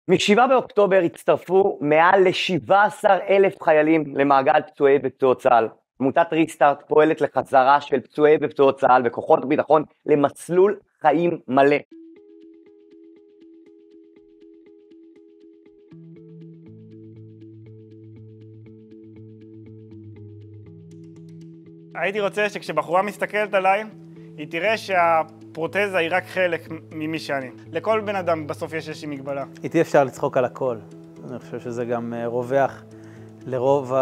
מ-7 באוקטובר הצטרפו מעל ל-17,000 חיילים למעגל פצועי ופצועות צה"ל. עמותת ריסטארט פועלת לחזרה של פצועי ופצועות צה"ל וכוחות הביטחון למסלול חיים מלא. הייתי רוצה שכשבחורה מסתכלת עליי, היא תראה שהפרוטזה היא רק חלק ממי שאני. לכל בן אדם בסוף יש איזושהי מגבלה. איתי אפשר לצחוק על הכל. אני חושב שזה גם רווח לרוב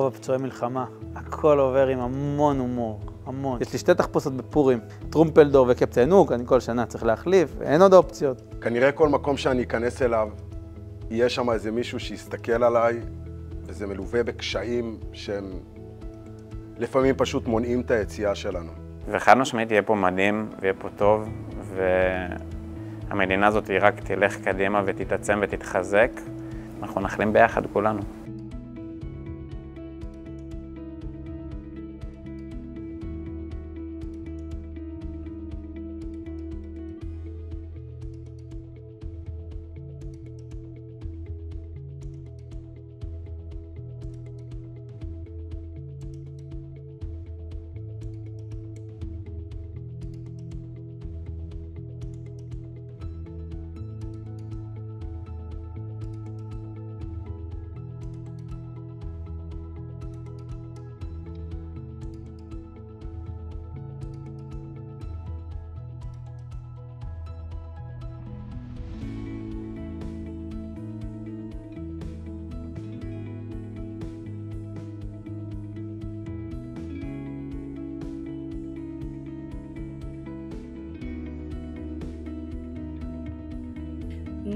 הפצועי מלחמה. הכל עובר עם המון הומור, המון. יש לי 2 תחפושות בפורים, טרומפלדור וקפטן הוק, אני כל שנה צריך להחליף, אין עוד אופציות. כנראה כל מקום שאני אכנס אליו, יהיה שם איזה מישהו שיסתכל עליי, וזה מלווה בקשיים שהם לפעמים פשוט מונעים את היציאה שלנו. וחד משמעית יהיה פה מדהים ויהיה פה טוב, והמדינה הזאת היא רק תלך קדימה ותתעצם ותתחזק. אנחנו נחלים ביחד כולנו.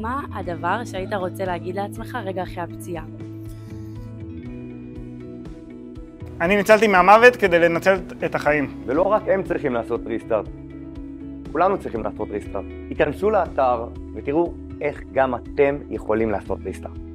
מה הדבר שהיית רוצה להגיד לעצמך רגע אחרי הפציעה? אני ניצלתי מהמוות כדי לנצל את החיים. ולא רק הם צריכים לעשות ריסטארט, כולנו צריכים לעשות ריסטארט. היכנסו לאתר ותראו איך גם אתם יכולים לעשות ריסטארט.